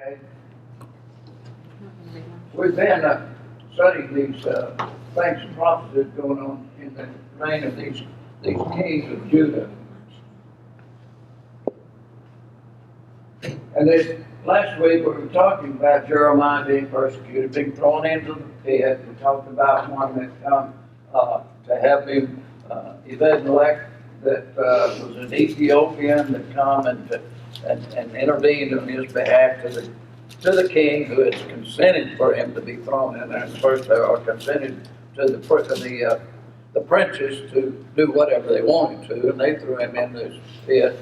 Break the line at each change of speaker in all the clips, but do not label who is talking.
Okay. We've been studying these things and prophecies going on in the reign of these kings of Judah. And this last week we were talking about Jeremiah being persecuted, being thrown into the pit. We talked about one that come to help him, Ebed-Melech, that was an Ethiopian that come and intervened on his behalf to the king, who had consented for him to be thrown in there. First, they are consented to the princes to do whatever they wanted to, and they threw him in this pit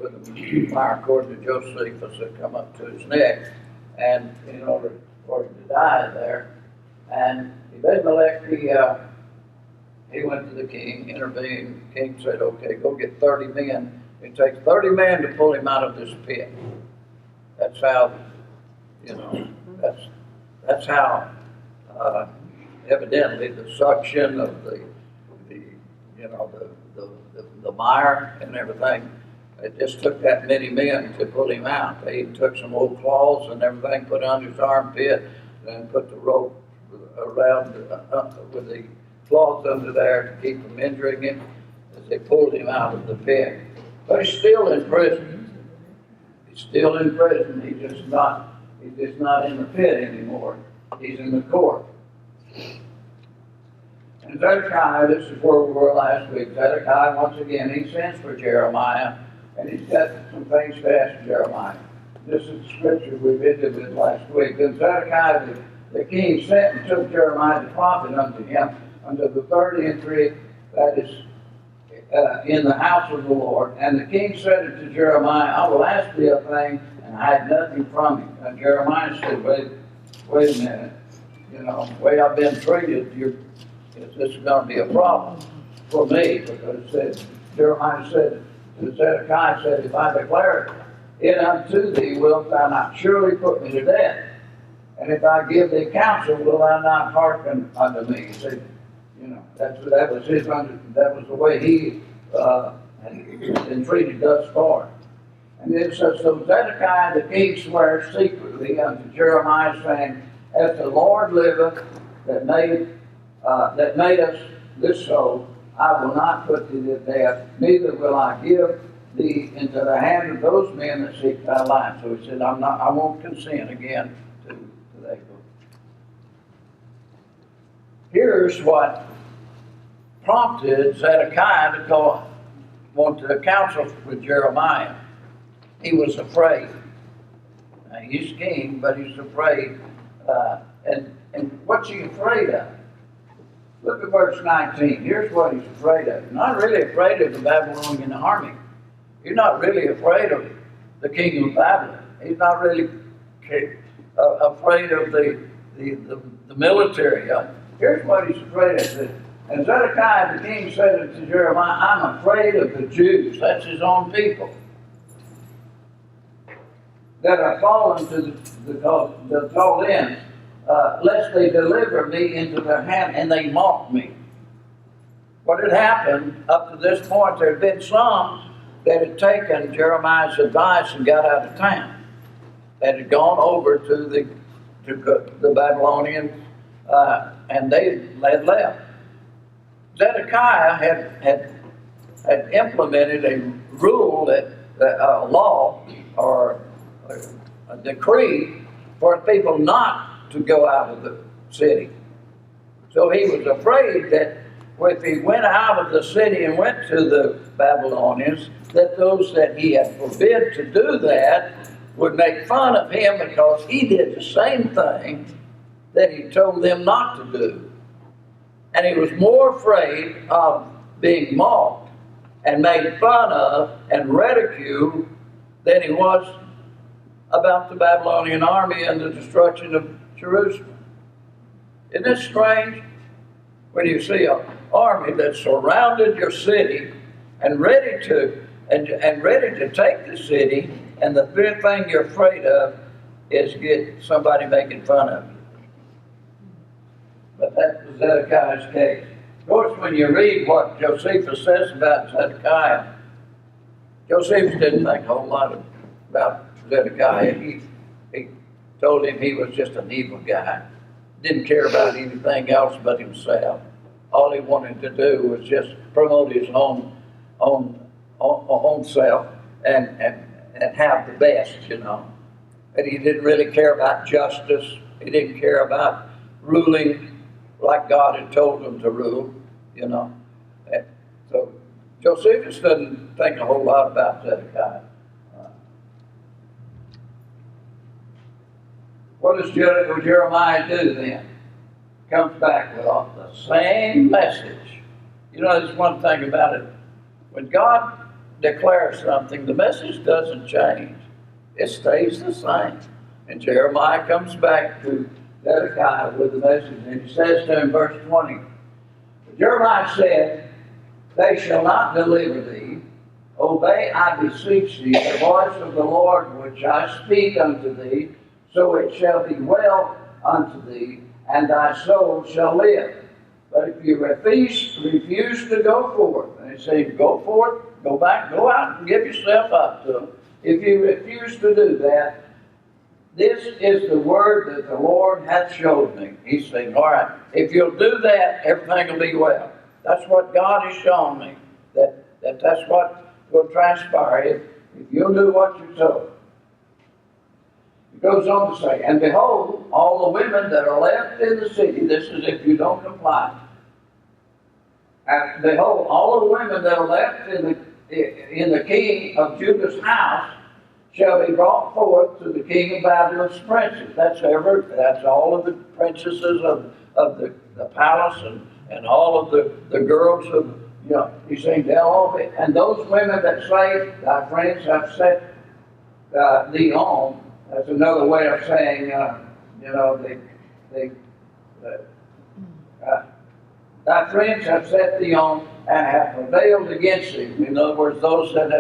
with a fire, according to Josephus, had come up to his neck, and in order for him to die there. And Ebed-Melech, he went to the king, intervened. The king said, okay, go get 30 men. It takes 30 men to pull him out of this pit. That's how, that's how evidently the suction of the mire and everything, it just took that many men to pull him out. They even took some old claws and everything, put it under his armpit, and put the rope around with the claws under there to keep from injuring him as they pulled him out of the pit. But he's still in prison. He's still in prison. He's just not in the pit anymore. He's in the court. And Zedekiah, this is where we were last week. Zedekiah, once again, he sends for Jeremiah, and he's got some things to ask Jeremiah. This is the scripture we ended with last week. Then Zedekiah, the king, sent and took Jeremiah the prophet unto him, unto the third entry, that is in the house of the Lord. And the king said unto Jeremiah, I will ask thee a thing, and hide nothing from him. And Jeremiah said, wait a minute. The way I've been treated, this is going to be a problem for me, because Jeremiah said to Zedekiah, said, if I declare it unto thee, wilt thou not surely put me to death? And if I give thee counsel, will thou not hearken unto me? He said, that was the way he had been treated thus far. And then it says, so Zedekiah the king swears secretly unto Jeremiah, saying, as the Lord liveth, that made us this so, I will not put thee to death, neither will I give thee into the hand of those men that seek thy life. So he said, I won't consent again to that. Here's what prompted Zedekiah to want to counsel with Jeremiah. He was afraid. Now, he's king, but he's afraid. And what's he afraid of? Look at verse 19. Here's what he's afraid of. He's not really afraid of the Babylonian army. He's not really afraid of the king of Babylon. He's not really afraid of the military. Here's what he's afraid of. And Zedekiah the king said to Jeremiah, I'm afraid of the Jews. That's his own people, that are fallen to the Chaldeans, lest they deliver me into their hand, and they mock me. What had happened up to this point, there had been some that had taken Jeremiah's advice and got out of town, that had gone over to the Babylonians, and they had left. Zedekiah had implemented a rule, a law or a decree for people not to go out of the city. So he was afraid that if he went out of the city and went to the Babylonians, that those that he had forbid to do that would make fun of him, because he did the same thing that he told them not to do. And he was more afraid of being mocked and made fun of and ridiculed than he was about the Babylonian army and the destruction of Jerusalem. Isn't it strange when you see an army that surrounded your city and ready to take the city, and the very thing you're afraid of is get somebody making fun of you? But that was Zedekiah's case. Of course, when you read what Josephus says about Zedekiah, Josephus didn't think a whole lot about Zedekiah. told him he was just an evil guy. Didn't care about anything else but himself. All he wanted to do was just promote his own self and have the best, you know. And he didn't really care about justice. He didn't care about ruling like God had told him to rule, you know. And so Josephus doesn't think a whole lot about Zedekiah. What does Jeremiah do then? Comes back with all the same message. You know, there's one thing about it. When God declares something, the message doesn't change. It stays the same. And Jeremiah comes back to Zedekiah with the message, and he says to him, verse 20, Jeremiah said, they shall not deliver thee. Obey, I beseech thee, the voice of the Lord which I speak unto thee, so it shall be well unto thee, and thy soul shall live. But if you refuse to go forth, and he says, go forth, go back, go out and give yourself up to him. If you refuse to do that, this is the word that the Lord hath showed me. He's saying, all right, if you'll do that, everything will be well. That's what God has shown me, that's what will transpire if you'll do what you're told. It goes on to say, and behold, all the women that are left in the city, this is if you don't comply, and behold, all the women that are left in the king of Judah's house shall be brought forth to the king of Babylon's princes. That's all of the princesses of the palace and all of the girls of, you know, he's saying, they'll all be, and those women that say, thy friends have set thee on. That's another way of saying, you know, thy friends have set thee on and have prevailed against thee. In other words, those that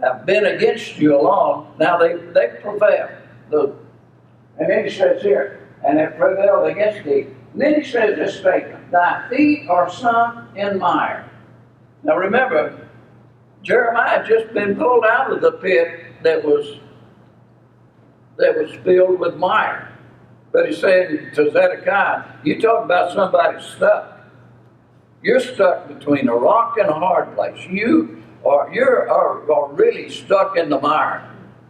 have been against you along, now they prevail. And then he says here, and have prevailed against thee. And then he says this statement, thy feet are sunk in mire. Now remember, Jeremiah had just been pulled out of the pit that was filled with mire. But he's saying to Zedekiah, you talk about somebody stuck. You're stuck between a rock and a hard place. You're really stuck in the mire.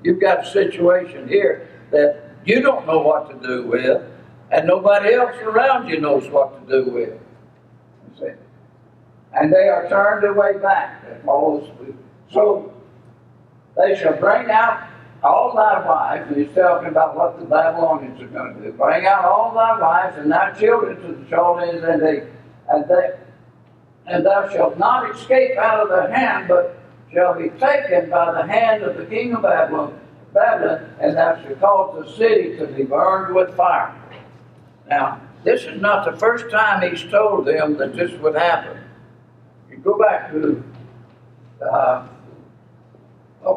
You've got a situation here that you don't know what to do with, and nobody else around you knows what to do with. You see? And they are turned away back. So they shall bring out all thy wives, and he's talking about what the Babylonians are going to do. Bring out all thy wives and thy children to the Chaldeans, and thou shalt not escape out of their hand, but shall be taken by the hand of the king of Babylon, and thou shalt cause the city to be burned with fire. Now, this is not the first time he's told them that this would happen. You go back to,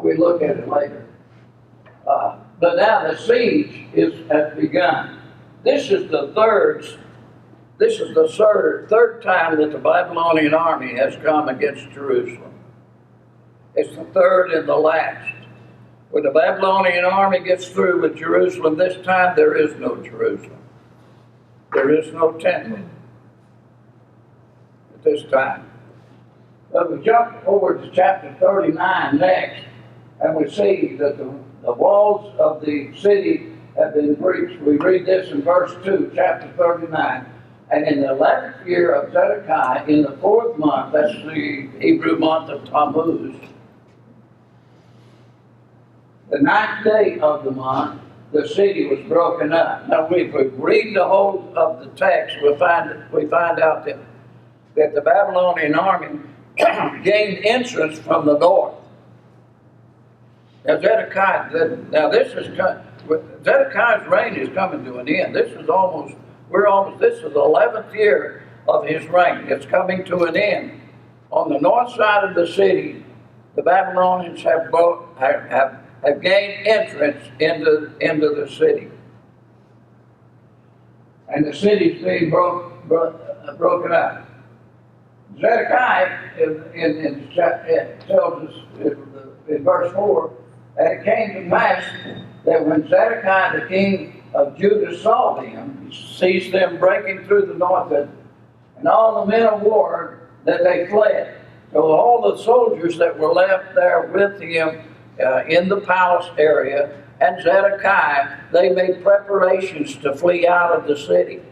we look at it later. But now the siege has begun. This is the third time that the Babylonian army has come against Jerusalem. It's the third and the last. When the Babylonian army gets through with Jerusalem, this time there is no Jerusalem. There is no temple at this time. But we jump over to chapter 39 next, and we see that the walls of the city have been breached. We read this in verse 2, chapter 39. And in the 11th year of Zedekiah, in the 4th month, that's the Hebrew month of Tammuz, the 9th day of the month, the city was broken up. Now, if we read the whole of the text, we find out that the Babylonian army gained entrance from the north. Now, Zedekiah's reign is coming to an end. This is the 11th year of his reign. It's coming to an end. On the north side of the city, the Babylonians have gained entrance into the city. And the city's being broken up. Zedekiah tells us in verse 4, And it came to pass that when Zedekiah the king of Judah saw them, he sees them breaking through the north, and all the men of war, that they fled. So all the soldiers that were left there with him in the palace area, and Zedekiah, they made preparations to flee out of the city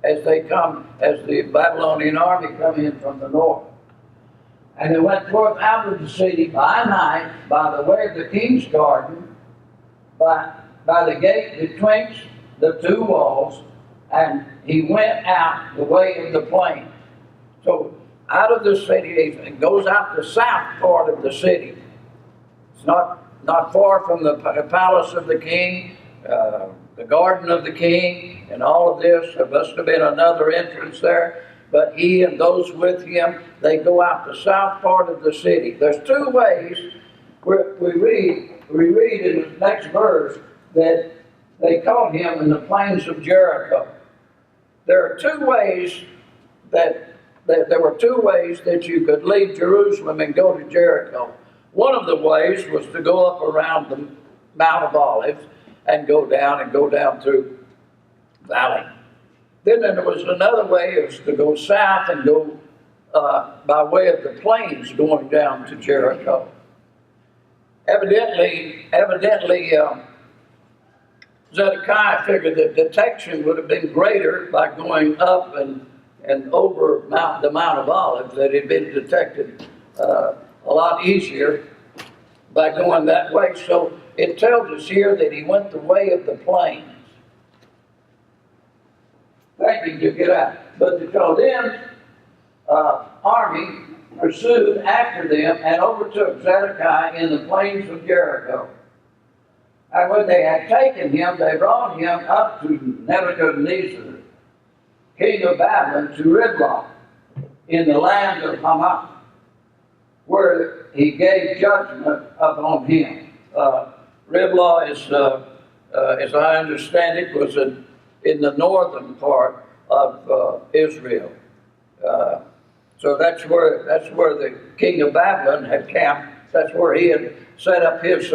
as the Babylonian army come in from the north. And they went forth out of the city by night, by the way of the king's garden, by the gate betwixt the two walls, and he went out the way of the plain. So out of the city, it goes out the south part of the city. It's not far from the palace of the king, the garden of the king, and all of this. There must have been another entrance there. But he and those with him, they go out the south part of the city. There's two ways we read in the next verse that they caught him in the plains of Jericho. There were two ways that you could leave Jerusalem and go to Jericho. One of the ways was to go up around the Mount of Olives and go down through the valley. Then there was another way, is to go south and go by way of the plains going down to Jericho. Evidently, Zedekiah figured that detection would have been greater by going up and over the Mount of Olives, that it had been detected a lot easier by going that way. So it tells us here that he went the way of the plains, thinking to get out. But the Chaldean army pursued after them and overtook Zedekiah in the plains of Jericho. And when they had taken him, they brought him up to Nebuchadnezzar, king of Babylon, to Riblah, in the land of Hamath, where he gave judgment upon him. Riblah is, as I understand it, was in the northern part of Israel. So that's where the king of Babylon had camped. That's where he had set up his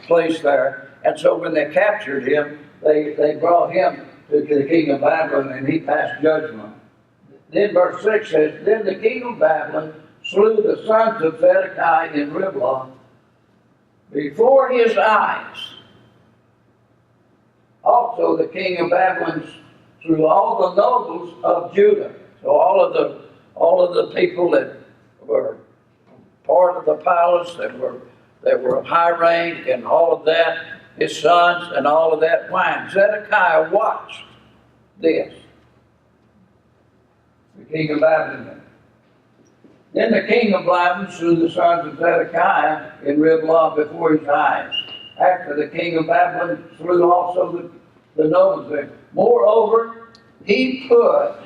place there. And so when they captured him, they brought him to the king of Babylon, and he passed judgment. Then verse 6 says, Then the king of Babylon slew the sons of Zedekiah in Riblah before his eyes. Also the king of Babylon slew all the nobles of Judah. So all of the people that were part of the palace, that were of high rank and all of that, his sons and all of that. Why? Zedekiah watched this. The king of Babylon. Then the king of Babylon slew the sons of Zedekiah in Riblah before his eyes. After the king of Babylon slew also the nobles there. Moreover, he put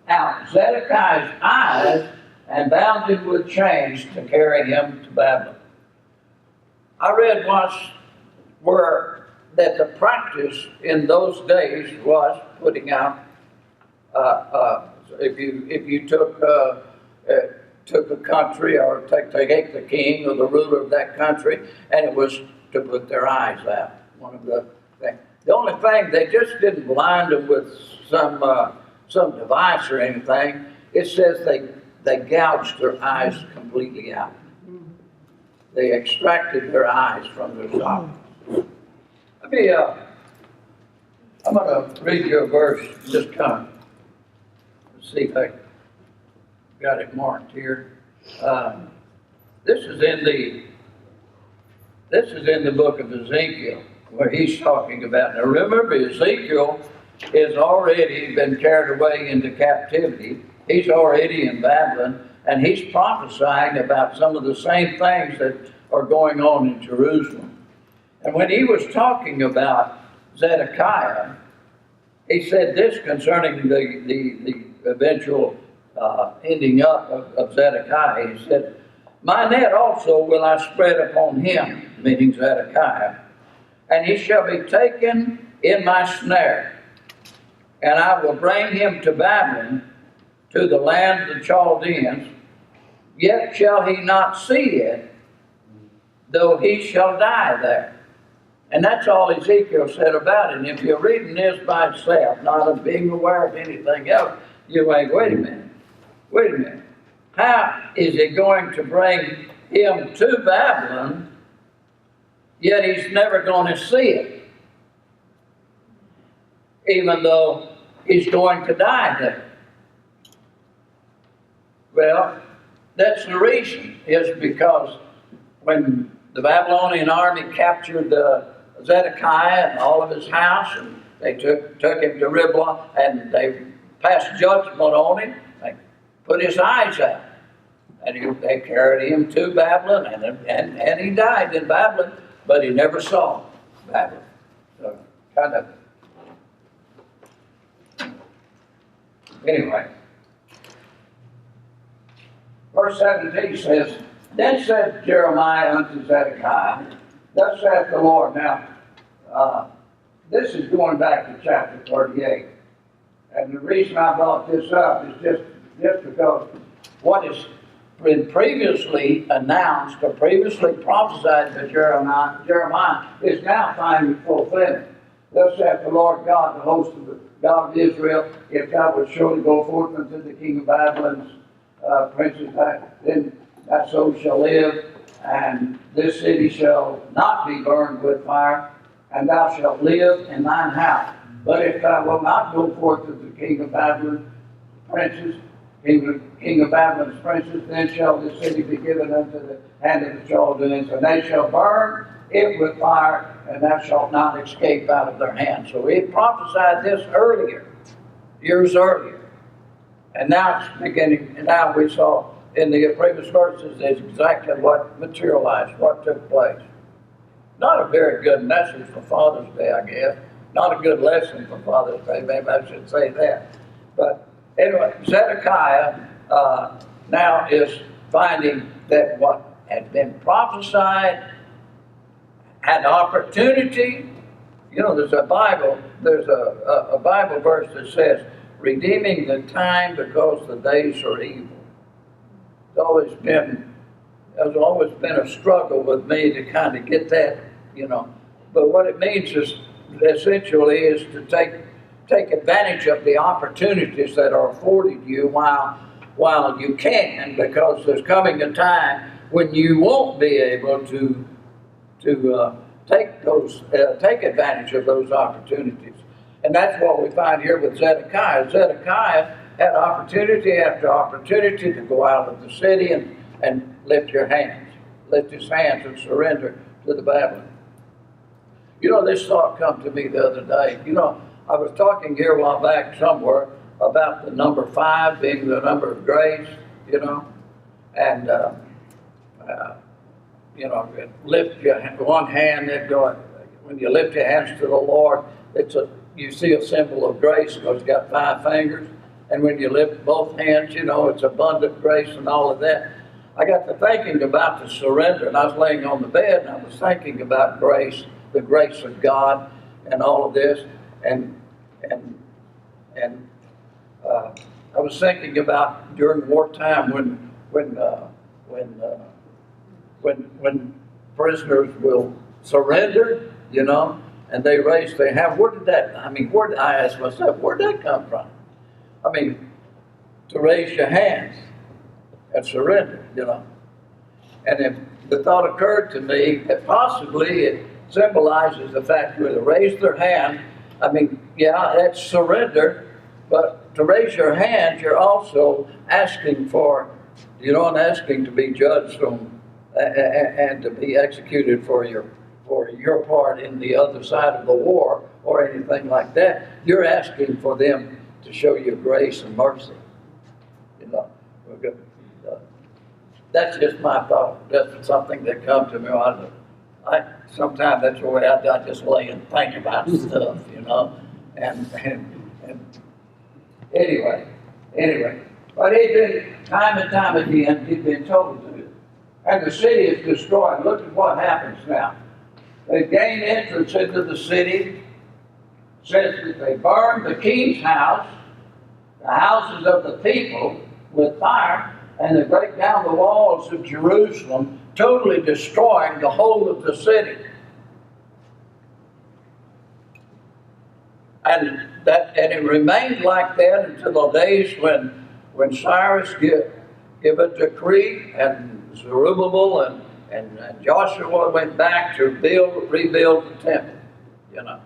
out Zedekiah's eyes and bound him with chains to carry him to Babylon. I read once that the practice in those days was putting out, if you took a country, or take the king or the ruler of that country, and it was to put their eyes out. One of the things. The only thing, they just didn't blind them with some device or anything. It says they gouged their eyes completely out. They extracted their eyes from their sockets. I'm going to read you a verse, just kind of, let's see if I got it marked here. This is in the book of Ezekiel, where he's talking about. Now remember, Ezekiel has already been carried away into captivity. He's already in Babylon, and he's prophesying about some of the same things that are going on in Jerusalem. And when he was talking about Zedekiah, he said this concerning the eventual ending up of Zedekiah. He said, My net also will I spread upon him, meaning Zedekiah, and he shall be taken in my snare, and I will bring him to Babylon, to the land of the Chaldeans, yet shall he not see it, though he shall die there. And that's all Ezekiel said about it. And if you're reading this by itself, not being aware of anything else, you're like, wait a minute. How is he going to bring him to Babylon, yet he's never going to see it, even though he's going to die there? Well, that's the reason, is because when the Babylonian army captured Zedekiah and all of his house, and they took him to Riblah, and they passed judgment on him, they put his eyes out, and they carried him to Babylon, and he died in Babylon, but he never saw Babylon. So, kind of. Anyway, verse 17 says, Then said Jeremiah unto Zedekiah, Thus saith the Lord. Now, this is going back to chapter 38. And the reason I brought this up is just because what has been previously announced or previously prophesied by Jeremiah is now finally fulfilled. Thus saith the Lord God, the host of the God of Israel, if thou wilt surely go forth unto the king of Babylon's princes, then that soul shall live, and this city shall not be burned with fire, and thou shalt live in thine house. But if thou wilt not go forth to the king of Babylon's princes, king of Babylon's princes, then shall this city be given unto the hand of the Chaldeans, and they shall burn it with fire, and thou shalt not escape out of their hand. So he prophesied this earlier, years earlier. And now it's beginning, and now we saw in the previous verses is exactly what materialized, what took place. Not a very good message for Father's Day, I guess. Not a good lesson for Father's Day, maybe I should say that. But anyway, Zedekiah now is finding that what had been prophesied had opportunity. You know, there's a Bible verse that says, redeeming the time because the days are evil. There's always been a struggle with me to kind of get that, you know. But what it means is essentially is to take advantage of the opportunities that are afforded you while you can, because there's coming a time when you won't be able to take advantage of those opportunities. And that's what we find here with Zedekiah. Zedekiah had opportunity after opportunity to go out of the city and lift his hands and surrender to the Babylon. You know, this thought come to me the other day. You know, I was talking here a while back somewhere about the number 5 being the number of grace, you know, and you know, lift your one hand. When you lift your hands to the Lord, you see a symbol of grace because it's got 5 fingers. And when you lift both hands, you know, it's abundant grace and all of that. I got to thinking about the surrender, and I was laying on the bed, and I was thinking about grace, the grace of God, and all of this, and I was thinking about during wartime when prisoners will surrender, you know, and they raise their hand. I asked myself, where'd that come from? I mean, to raise your hands and surrender, you know. And if the thought occurred to me that possibly it symbolizes the fact that to raise their hand, I mean, yeah, that's surrender, but to raise your hand, you're also asking to be judged on and to be executed for your part in the other side of the war or anything like that. You're asking for them to show you grace and mercy. You know, that's just my thought. That's something that comes to me. Sometimes that's the way I just lay and think about stuff, you know. And anyway. But he'd been, time and time again, he'd been told to do. And the city is destroyed. Look at what happens now. They gain entrance into the city. Says that they burned the king's house, the houses of the people, with fire, and they break down the walls of Jerusalem, totally destroying the whole of the city. And it remained like that until the days when Cyrus give a decree, and Zerubbabel and Joshua went back to rebuild the temple, you know.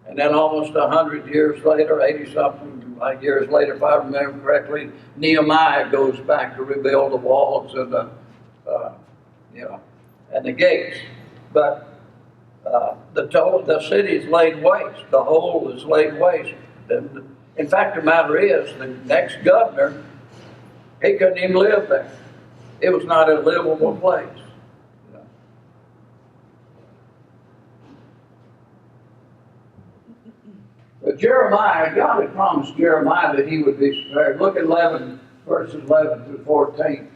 And then almost 100 years later, 80-something years later, if I remember correctly, Nehemiah goes back to rebuild the walls and and the gates. But the city is laid waste. The whole is laid waste. In fact, the matter is, the next governor, he couldn't even live there. It was not a livable place. But Jeremiah, God had promised Jeremiah that he would be spared. Look at 11, verses 11 through 14.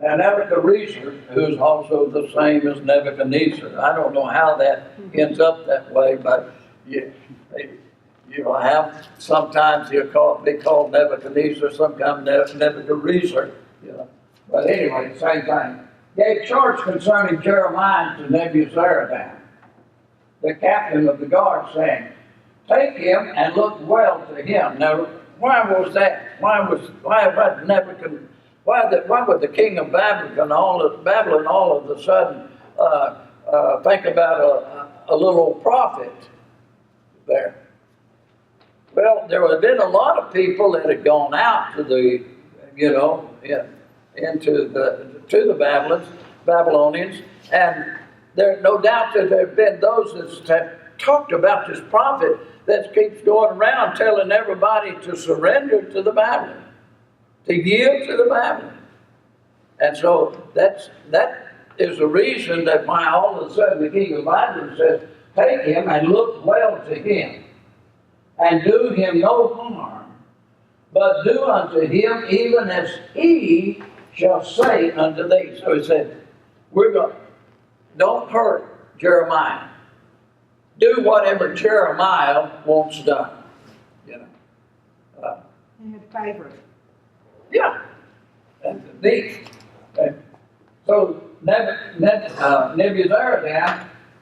Now Nebuchadnezzar, who's also the same as Nebuchadnezzar, I don't know how that ends up that way, but sometimes he'll be called Nebuchadnezzar, sometimes Nebuchadnezzar, But anyway, same thing. Gave charge concerning Jeremiah to Nebuzaradan, the captain of the guard, saying, take him and look well to him. Now, why was that? Why would the king of Babylon all of a sudden think about a little prophet there? Well, there had been a lot of people that had gone out to the Babylonians, and there's no doubt that there have been those that talked about this prophet that keeps going around telling everybody to surrender to the Babylon, to yield to the Babylon. And so that is the reason that why all of a sudden the king of Babylon says, take him and look well to him, and do him no harm, but do unto him even as he shall say unto thee. So he said, don't hurt Jeremiah. Do whatever Jeremiah wants done.
He had favor.
Yeah. That's neat. So Nebuzaradan,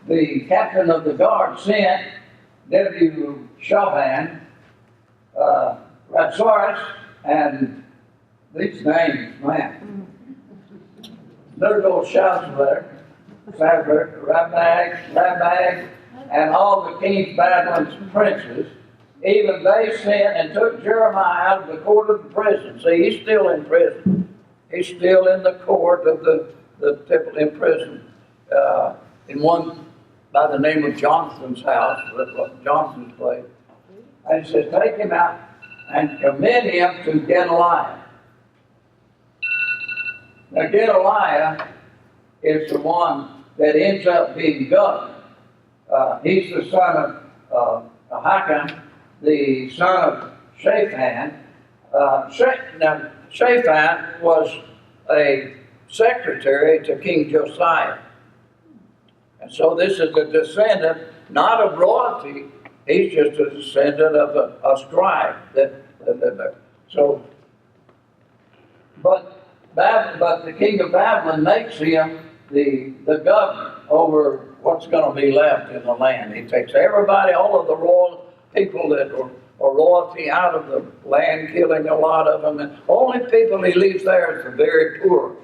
the captain of the guard, sent Nebuzaradan, Ratsaris, and these names, man. There's those shouts there. Rabag, and all the king's Babylon's princes, even they sent and took Jeremiah out of the court of the prison. See, he's still in prison. He's still in the court of the temple in prison. In one by the name of Jonathan's house, Jonathan's place. And he said, take him out and commit him to Gedaliah. Now Gedaliah is the one that ends up being governor. He's the son of Ahikam, the son of Shaphan. Now, Shaphan was a secretary to King Josiah. And so this is a descendant, not of royalty, he's just a descendant of a scribe. But the king of Babylon makes him the governor over what's going to be left in the land. He takes everybody, all of the royal people that are royalty out of the land, killing a lot of them. And only people he leaves there is the very poor,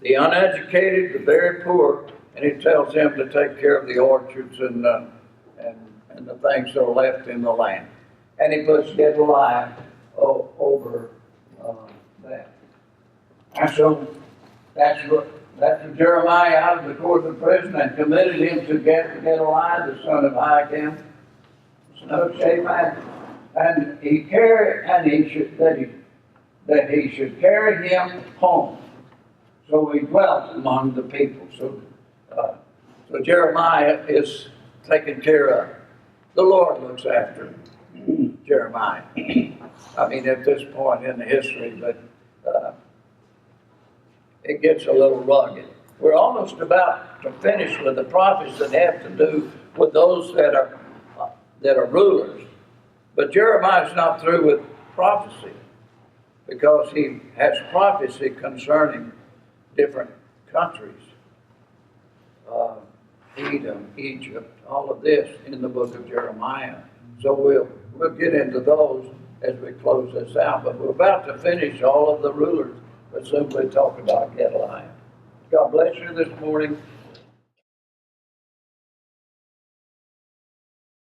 the uneducated, the very poor. And he tells them to take care of the orchards and the things that are left in the land. And he puts Gedaliah over that. And so that's Jeremiah out of the court of prison and committed him to Gedaliah, the son of Ahikam, son of Shaphan, and he should carry him home. So he dwelt among the people. So Jeremiah is taken care of. The Lord looks after Jeremiah. I mean, at this point in the history, but it gets a little rugged. We're almost about to finish with the prophets that have to do with those that are rulers. But Jeremiah's not through with prophecy. because he has prophecy concerning different countries. Edom, Egypt, all of this in the book of Jeremiah. So we'll get into those as we close this out. But we're about to finish all of the rulers, but soon we'll talk about Gedaliah. God bless you this morning.